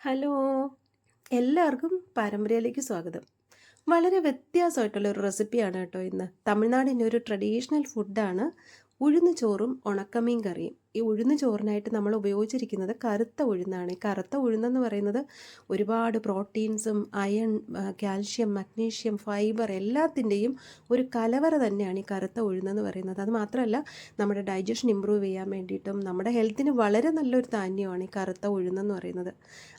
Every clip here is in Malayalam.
ഹലോ, എല്ലാവർക്കും പാരമ്പര്യയിലേക്ക് സ്വാഗതം. വളരെ വ്യത്യാസമായിട്ടുള്ളൊരു റെസിപ്പിയാണ് കേട്ടോ ഇന്ന്. തമിഴ്നാടിൻ്റെ ഒരു ട്രഡീഷണൽ ഫുഡാണ് ഉഴുന്ന് ചോറും ഉണക്കമീൻ കറിയും. ഈ ഉഴുന്ന് ചോറിനായിട്ട് നമ്മൾ ഉപയോഗിച്ചിരിക്കുന്നത് കറുത്ത ഉഴുന്നാണ്. ഈ കറുത്ത ഉഴുന്നെന്ന് പറയുന്നത് ഒരുപാട് പ്രോട്ടീൻസും അയൺ, കാൽഷ്യം, മഗ്നീഷ്യം, ഫൈബർ എല്ലാത്തിൻ്റെയും ഒരു കലവറ തന്നെയാണ് ഈ കറുത്ത ഉഴുന്നെന്ന് പറയുന്നത്. അത് മാത്രമല്ല, നമ്മുടെ ഡൈജഷൻ ഇമ്പ്രൂവ് ചെയ്യാൻ വേണ്ടിയിട്ടും നമ്മുടെ ഹെൽത്തിന് വളരെ നല്ലൊരു ധാന്യമാണ് ഈ കറുത്ത ഉഴുന്നെന്ന് പറയുന്നത്.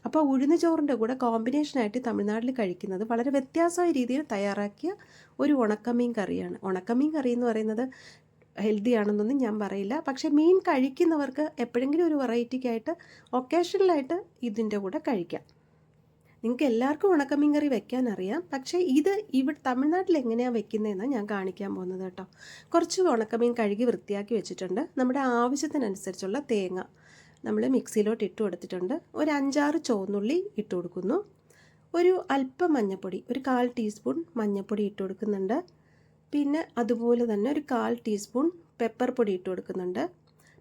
അപ്പോൾ ഉഴുന്ന് ചോറിൻ്റെ കൂടെ കോമ്പിനേഷനായിട്ട് തമിഴ്നാട്ടിൽ കഴിക്കുന്നത് വളരെ വ്യത്യാസമായ രീതിയിൽ തയ്യാറാക്കിയ ഒരു ഉണക്കമീൻ കറിയാണ്. ഉണക്കമീൻ കറി എന്ന് പറയുന്നത് ഹെൽത്തി ആണെന്നൊന്നും ഞാൻ പറയില്ല. പക്ഷേ മീൻ കഴിക്കുന്നവർക്ക് എപ്പോഴെങ്കിലും ഒരു വെറൈറ്റിക്കായിട്ട് ഒക്കേഷണലായിട്ട് ഇതിൻ്റെ കൂടെ കഴിക്കാം. നിങ്ങൾക്ക് എല്ലാവർക്കും ഉണക്കമീൻ കറി വെക്കാൻ അറിയാം. പക്ഷേ ഇത് ഇവിടെ തമിഴ്നാട്ടിൽ എങ്ങനെയാണ് വെക്കുന്നതെന്ന് ഞാൻ കാണിക്കാൻ പോകുന്നത് കേട്ടോ. കുറച്ച് ഉണക്കമീൻ കഴുകി വൃത്തിയാക്കി വെച്ചിട്ടുണ്ട്. നമ്മുടെ ആവശ്യത്തിനനുസരിച്ചുള്ള തേങ്ങ നമ്മൾ മിക്സിയിലോട്ട് ഇട്ട് കൊടുത്തിട്ടുണ്ട്. ഒരു 5-6 ചുവന്നുള്ളി ഇട്ട് കൊടുക്കുന്നു. ഒരു അല്പം മഞ്ഞൾപ്പൊടി, ഒരു 1/4 ടീസ്പൂൺ മഞ്ഞൾപ്പൊടി ഇട്ട് കൊടുക്കുന്നുണ്ട്. പിന്നെ അതുപോലെ തന്നെ ഒരു 1/4 ടീസ്പൂൺ പെപ്പർ പൊടി ഇട്ട് കൊടുക്കുന്നുണ്ട്.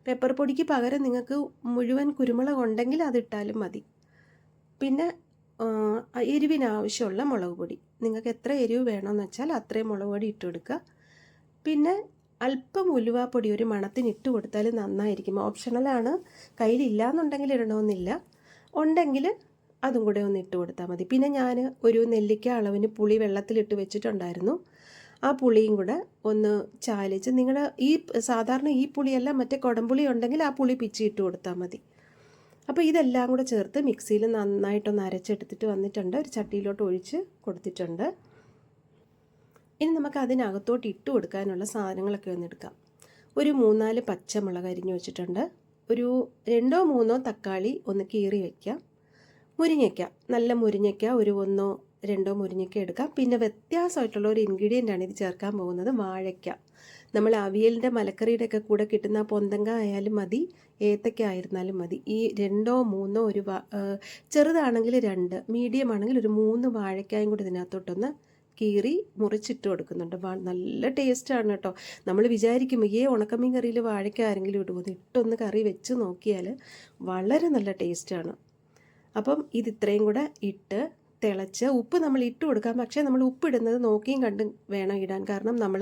പെപ്പർ പൊടിക്ക് പകരം നിങ്ങൾക്ക് മുഴുവൻ കുരുമുളക് ഉണ്ടെങ്കിൽ അതിട്ടാലും മതി. പിന്നെ എരിവിനാവശ്യമുള്ള മുളക് പൊടി, നിങ്ങൾക്ക് എത്ര എരിവ് വേണമെന്ന് വെച്ചാൽ അത്രയും മുളക് പൊടി ഇട്ട് കൊടുക്കുക. പിന്നെ അല്പം ഉലുവാപ്പൊടി ഒരു മണത്തിന് ഇട്ട് കൊടുത്താൽ നന്നായിരിക്കും. ഓപ്ഷണലാണ്, കയ്യിലില്ലാന്നുണ്ടെങ്കിൽ ഇടണമെന്നില്ല. ഉണ്ടെങ്കിൽ അതും കൂടെ ഒന്ന് ഇട്ട് കൊടുത്താൽ മതി. പിന്നെ ഞാൻ ഒരു നെല്ലിക്ക അളവിന് പുളി വെള്ളത്തിലിട്ട് വെച്ചിട്ടുണ്ടായിരുന്നു. ആ പുളിയും കൂടെ ഒന്ന് ചാലിച്ച്, നിങ്ങൾ സാധാരണ ഈ പുളിയല്ല മറ്റേ കുടംപുളി ഉണ്ടെങ്കിൽ ആ പുളി പിച്ചിട്ട് കൊടുത്താൽ മതി. അപ്പോൾ ഇതെല്ലാം കൂടെ ചേർത്ത് മിക്സിയിൽ നന്നായിട്ടൊന്ന് അരച്ചെടുത്തിട്ട് വന്നിട്ടുണ്ട്. ഒരു ചട്ടിയിലോട്ട് ഒഴിച്ച് കൊടുത്തിട്ടുണ്ട്. ഇനി നമുക്ക് അതിനകത്തോട്ട് ഇട്ട് കൊടുക്കാനുള്ള സാധനങ്ങളൊക്കെ ഒന്ന് എടുക്കാം. ഒരു 3-4 പച്ചമുളക് അരിഞ്ഞു വെച്ചിട്ടുണ്ട്. ഒരു 2-3 തക്കാളി ഒന്ന് കീറി വയ്ക്കാം. മുരിങ്ങയ്ക്ക, നല്ല മുരിങ്ങയ്ക്ക ഒരു 1-2 മുരിങ്ങയ്ക്ക എടുക്കാം. പിന്നെ വ്യത്യാസമായിട്ടുള്ള ഒരു ഇൻഗ്രീഡിയൻ്റാണ് ഇത് ചേർക്കാൻ പോകുന്നത്, വാഴയ്ക്ക. നമ്മൾ അവിയലിൻ്റെ മലക്കറിയുടെയൊക്കെ കൂടെ കിട്ടുന്ന പൊന്തങ്ക ആയാലും മതി, ഏത്തക്ക ആയിരുന്നാലും മതി. ഈ 2-3 ഒരു ചെറുതാണെങ്കിൽ 2, മീഡിയം ആണെങ്കിൽ ഒരു 3 വാഴയ്ക്കായും കൂടി ഇതിനകത്തോട്ടൊന്ന് കീറി മുറിച്ചിട്ട് കൊടുക്കുന്നുണ്ട്. നല്ല ടേസ്റ്റാണ് കേട്ടോ. നമ്മൾ വിചാരിക്കും ഉണക്കമീൻ കറിയിൽ വാഴയ്ക്ക ആരെങ്കിലും ഇടുമെന്ന്. ഇട്ടൊന്ന് കറി വെച്ച് നോക്കിയാൽ വളരെ നല്ല ടേസ്റ്റാണ്. അപ്പം ഇത് ഇത്രയും കൂടെ ഇട്ട് തിളച്ച്, ഉപ്പ് നമ്മൾ ഇട്ട് കൊടുക്കാം. പക്ഷേ നമ്മൾ ഉപ്പിടുന്നത് നോക്കിയും കണ്ടും വേണം ഇടാൻ. കാരണം നമ്മൾ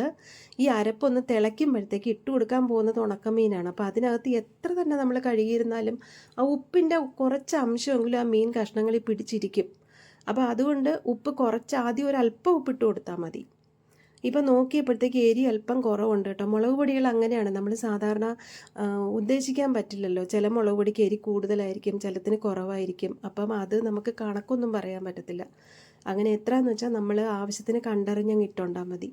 ഈ അരപ്പൊന്ന് തിളയ്ക്കുമ്പോഴത്തേക്ക് ഇട്ട് കൊടുക്കാൻ പോകുന്നത് ഉണക്കമീനാണ്. അപ്പോൾ അതിനകത്ത് എത്ര തന്നെ നമ്മൾ കഴുകിയിരുന്നാലും ആ ഉപ്പിൻ്റെ കുറച്ച് അംശമെങ്കിലും ആ മീൻ കഷ്ണങ്ങളിൽ പിടിച്ചിരിക്കും. അപ്പോൾ അതുകൊണ്ട് ഉപ്പ് കുറച്ച് ആദ്യം ഒരു അല്പം ഉപ്പിട്ട് കൊടുത്താൽ മതി. ഇപ്പം നോക്കിയപ്പോഴത്തേക്ക് എരി അല്പം കുറവുണ്ട് കേട്ടോ. മുളക് പൊടികൾ അങ്ങനെയാണ്, നമ്മൾ സാധാരണ ഉദ്ദേശിക്കാൻ പറ്റില്ലല്ലോ. ചില മുളക് പൊടിക്ക് എരി കൂടുതലായിരിക്കും, ചിലത്തിന് കുറവായിരിക്കും. അപ്പം അത് നമുക്ക് കണക്കൊന്നും പറയാൻ പറ്റത്തില്ല. അങ്ങനെ എത്രയെന്ന് വെച്ചാൽ നമ്മൾ ആവശ്യത്തിന് കണ്ടറിഞ്ഞങ്ങ് ഇട്ടുകൊണ്ടാൽ മതി.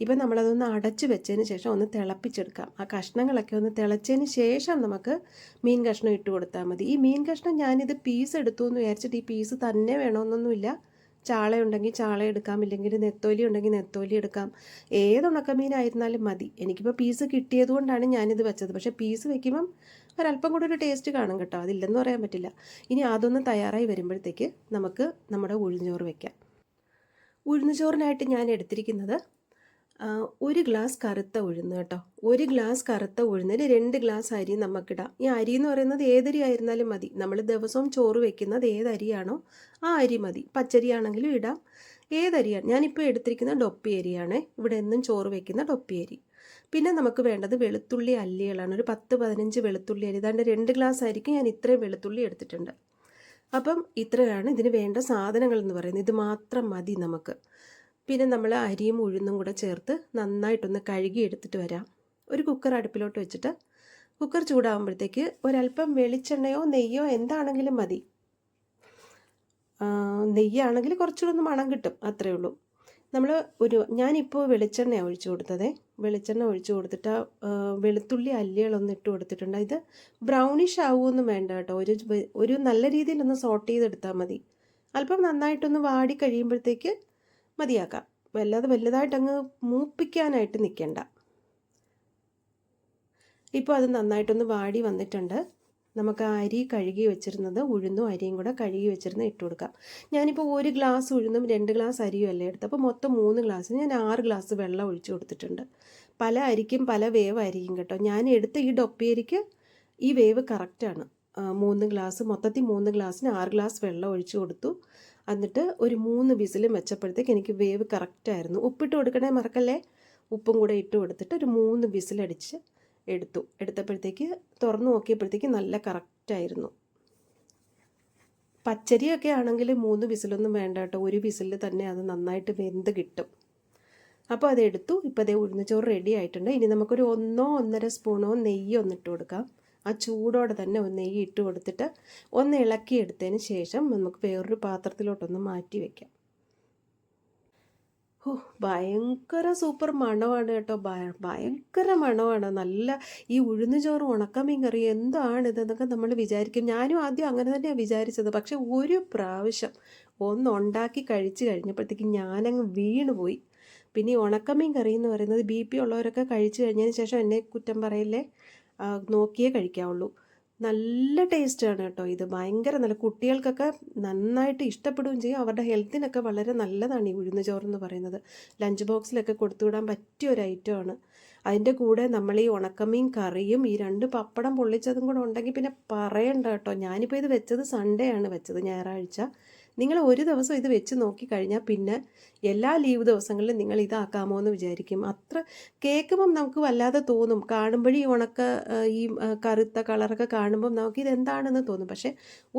ഇപ്പം നമ്മളതൊന്ന് അടച്ച് വെച്ചതിന് ശേഷം ഒന്ന് തിളപ്പിച്ചെടുക്കാം. ആ കഷ്ണങ്ങളൊക്കെ ഒന്ന് തിളച്ചതിന് ശേഷം നമുക്ക് മീൻ കഷ്ണം ഇട്ട് കൊടുത്താൽ മതി. ഈ മീൻ കഷ്ണം ഞാനിത് പീസ് എടുത്തു എന്ന് വിചാരിച്ചിട്ട് ഈ പീസ് തന്നെ വേണമെന്നൊന്നുമില്ല. ചാളയുണ്ടെങ്കിൽ ചാള എടുക്കാം, ഇല്ലെങ്കിൽ നെത്തോലി ഉണ്ടെങ്കിൽ നെത്തോലി എടുക്കാം. ഏത് ഉണക്കമീനായിരുന്നാലും മതി. എനിക്കിപ്പോൾ പീസ് കിട്ടിയത് കൊണ്ടാണ് ഞാനിത് വെച്ചത്. പക്ഷേ പീസ് വെക്കുമ്പം ഒരല്പം കൂടെ ഒരു ടേസ്റ്റ് കാണും കേട്ടോ, അതില്ലെന്ന് പറയാൻ പറ്റില്ല. ഇനി അതൊന്ന് തയ്യാറായി വരുമ്പോഴത്തേക്ക് നമുക്ക് നമ്മുടെ ഉഴുന്നുചോറ് വെക്കാം. ഉഴുന്നുചോറിനായിട്ട് ഞാൻ എടുത്തിരിക്കുന്നത് 1 ഗ്ലാസ് കറുത്ത ഉഴുന്ന് കേട്ടോ. 1 ഗ്ലാസ് കറുത്ത ഉഴുന്നിൽ 2 ഗ്ലാസ് അരി നമുക്കിടാം. ഈ അരി എന്ന് പറയുന്നത് ഏതരി ആയിരുന്നാലും മതി. നമ്മൾ ദിവസവും ചോറ് വെക്കുന്നത് ഏതരിയാണോ ആ അരി മതി. പച്ചരി ആണെങ്കിലും ഇടാം, ഏതരിയാണ്. ഞാനിപ്പോൾ എടുത്തിരിക്കുന്ന ഡൊപ്പി അരിയാണ്, ഇവിടെ എന്നും ചോറ് വെക്കുന്ന ഡൊപ്പി അരി. പിന്നെ നമുക്ക് വേണ്ടത് വെളുത്തുള്ളി അല്ലികളാണ്. ഒരു 10-15 വെളുത്തുള്ളി അരി. ഇതാണ്ട് 2 ഗ്ലാസ് അരിക്ക് ഞാൻ ഇത്രയും വെളുത്തുള്ളി എടുത്തിട്ടുണ്ട്. അപ്പം ഇത്രയാണ് ഇതിന് വേണ്ട സാധനങ്ങൾ എന്ന് പറയുന്നത്. ഇത് മാത്രം മതി നമുക്ക്. പിന്നെ നമ്മൾ അരിയും ഉഴുന്നും കൂടെ ചേർത്ത് നന്നായിട്ടൊന്ന് കഴുകി എടുത്തിട്ട് വരാം. ഒരു കുക്കർ അടുപ്പിലോട്ട് വെച്ചിട്ട് കുക്കർ ചൂടാകുമ്പോഴത്തേക്ക് ഒരല്പം വെളിച്ചെണ്ണയോ നെയ്യോ എന്താണെങ്കിലും മതി. നെയ്യാണെങ്കിൽ കുറച്ചുകൂടെ ഒന്ന് മണം കിട്ടും, അത്രയേ ഉള്ളൂ. ഞാനിപ്പോൾ വെളിച്ചെണ്ണയാണ് ഒഴിച്ചു കൊടുത്തത്. വെളിച്ചെണ്ണ ഒഴിച്ചു കൊടുത്തിട്ട് വെളുത്തുള്ളി അല്ലികളൊന്ന് ഇട്ട് കൊടുത്തിട്ടുണ്ട്. ഇത് ബ്രൗണിഷ് ആവുമൊന്നും വേണ്ട കേട്ടോ. ഒരു നല്ല രീതിയിലൊന്ന് സോട്ട് ചെയ്തെടുത്താൽ മതി. അല്പം നന്നായിട്ടൊന്ന് വാടി കഴിയുമ്പോഴത്തേക്ക് മതിയാക്കാം. വലുതായിട്ടങ്ങ് മൂപ്പിക്കാനായിട്ട് നിൽക്കണ്ട. ഇപ്പോൾ അത് നന്നായിട്ടൊന്ന് വാടി വന്നിട്ടുണ്ട്. നമുക്ക് ആ അരി കഴുകി വെച്ചിരുന്നത്, ഉഴുന്നും അരിയും കൂടെ കഴുകി വെച്ചിരുന്നത് ഇട്ട് കൊടുക്കാം. ഞാനിപ്പോൾ 1 ഗ്ലാസ് ഉഴുന്നും 2 ഗ്ലാസ് അരിയും അല്ലേ എടുത്തത്. അപ്പോൾ മൊത്തം 3 ഗ്ലാസ്, ഞാൻ 6 ഗ്ലാസ് വെള്ളം ഒഴിച്ചു കൊടുത്തിട്ടുണ്ട്. പല അരിക്കും പല വേവായിരിക്കും കേട്ടോ. ഞാൻ എടുത്ത ഈ ഡൊപ്പി അരിക്ക് ഈ വേവ് കറക്റ്റാണ്. 3 ഗ്ലാസ്, മൊത്തത്തിൽ 3 ഗ്ലാസ്സിന് 6 ഗ്ലാസ് വെള്ളം ഒഴിച്ച് കൊടുത്തു. എന്നിട്ട് ഒരു 3 വിസിലും വെച്ചപ്പോഴത്തേക്ക് എനിക്ക് വേവ് കറക്റ്റായിരുന്നു. ഉപ്പിട്ട് കൊടുക്കണേ മറക്കല്ലേ. ഉപ്പും കൂടെ ഇട്ട് കൊടുത്തിട്ട് ഒരു 3 വിസിലടിച്ച് എടുത്തപ്പോഴത്തേക്ക് തുറന്നു നോക്കിയപ്പോഴത്തേക്ക് നല്ല കറക്റ്റായിരുന്നു. പച്ചരിയൊക്കെ ആണെങ്കിൽ 3 വിസിലൊന്നും വേണ്ട കേട്ടോ, ഒരു വിസിലിൽ തന്നെ അത് നന്നായിട്ട് വെന്ത് കിട്ടും. അപ്പോൾ അതെടുത്തു. ഇപ്പോൾ അതേ ഉഴുന്നുചോറ് റെഡി ആയിട്ടുണ്ട്. ഇനി നമുക്കൊരു 1-1.5 സ്പൂണോ നെയ്യ് ഒന്നിട്ട് കൊടുക്കാം. ആ ചൂടോടെ തന്നെ ഒന്ന് നെയ്യ് ഇട്ട് കൊടുത്തിട്ട് ഒന്ന് ഇളക്കിയെടുത്തതിന് ശേഷം നമുക്ക് വേറൊരു പാത്രത്തിലോട്ടൊന്ന് മാറ്റി വയ്ക്കാം. ഭയങ്കര സൂപ്പർ മണമാണ് കേട്ടോ, ഭയങ്കര മണമാണ്. നല്ല ഈ ഉഴുന്നുചോറും ഉണക്കമീൻ കറി എന്താണിതെന്നൊക്കെ നമ്മൾ വിചാരിക്കും. ഞാനും ആദ്യം അങ്ങനെ തന്നെയാണ് വിചാരിച്ചത്. പക്ഷെ ഒരു പ്രാവശ്യം ഒന്നുണ്ടാക്കി കഴിച്ച് കഴിഞ്ഞപ്പോഴത്തേക്കും ഞാനങ്ങ് വീണുപോയി. പിന്നെ ഈ ഉണക്കമീൻ കറി എന്ന് പറയുന്നത് BP ഉള്ളവരൊക്കെ കഴിച്ചു കഴിഞ്ഞതിന് ശേഷം എന്നെ കുറ്റം പറയില്ലേ, നോക്കിയേ കഴിക്കാവുള്ളൂ. നല്ല ടേസ്റ്റാണ് കേട്ടോ ഇത്. ഭയങ്കര നല്ല, കുട്ടികൾക്കൊക്കെ നന്നായിട്ട് ഇഷ്ടപ്പെടുകയും ചെയ്യും. അവരുടെ ഹെൽത്തിനൊക്കെ വളരെ നല്ലതാണ് ഈ ഉഴുന്ന് ചോറെന്ന് പറയുന്നത്. ലഞ്ച് ബോക്സിലൊക്കെ കൊടുത്തുവിടാൻ പറ്റിയ ഒരു ഐറ്റമാണ്. അതിൻ്റെ കൂടെ നമ്മൾ ഈ ഉണക്കമീൻ കറിയും ഈ 2 പപ്പടം പൊള്ളിച്ചതും കൂടെ ഉണ്ടെങ്കിൽ പിന്നെ പറയണ്ട കേട്ടോ. ഞാനിപ്പോൾ ഇത് വെച്ചത് സൺഡേ ആണ് വെച്ചത്, ഞായറാഴ്ച. നിങ്ങൾ ഒരു ദിവസം ഇത് വെച്ച് നോക്കിക്കഴിഞ്ഞാൽ പിന്നെ എല്ലാ ലീവ് ദിവസങ്ങളിലും നിങ്ങൾ ഇതാക്കാമോ എന്ന് വിചാരിക്കും. അത്ര കേൾക്കുമ്പം നമുക്ക് വല്ലാതെ തോന്നും. കാണുമ്പോഴേ ഈ കറുത്ത കളറൊക്കെ കാണുമ്പം നമുക്ക് ഇതെന്താണെന്ന് തോന്നും. പക്ഷേ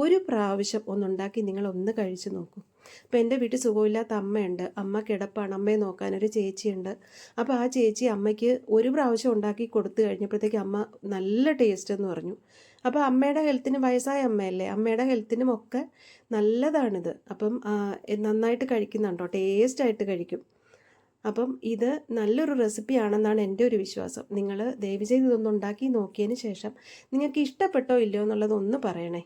ഒരു പ്രാവശ്യം ഒന്നുണ്ടാക്കി നിങ്ങളൊന്ന് കഴിച്ച് നോക്കൂ. ഇപ്പോൾ എൻ്റെ വീട്ടിൽ സുഖമില്ലാത്ത അമ്മയുണ്ട്. അമ്മ കിടപ്പാണ്. അമ്മയെ നോക്കാനൊരു ചേച്ചിയുണ്ട്. അപ്പോൾ ആ ചേച്ചി അമ്മയ്ക്ക് ഒരു പ്രാവശ്യം ഉണ്ടാക്കി കൊടുത്തു കഴിഞ്ഞപ്പോഴത്തേക്ക് അമ്മ നല്ല ടേസ്റ്റ് എന്ന് പറഞ്ഞു. അപ്പോൾ അമ്മയുടെ ഹെൽത്തിന്, വയസ്സായ അമ്മയല്ലേ, അമ്മയുടെ ഹെൽത്തിനും ഒക്കെ നല്ലതാണിത്. അപ്പം നന്നായിട്ട് കഴിക്കുന്നുണ്ടോ, ടേസ്റ്റായിട്ട് കഴിക്കും. അപ്പം ഇത് നല്ലൊരു റെസിപ്പിയാണെന്നാണ് എൻ്റെ ഒരു വിശ്വാസം. നിങ്ങൾ ദയവ് ചെയ്ത് ഇതൊന്ന് ഉണ്ടാക്കി നോക്കിയതിന് ശേഷം നിങ്ങൾക്ക് ഇഷ്ടപ്പെട്ടോ ഇല്ലയോ എന്നുള്ളതൊന്ന് പറയണേ.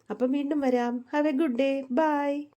അപ്പം വീണ്ടും വരാം. Have a good day. By.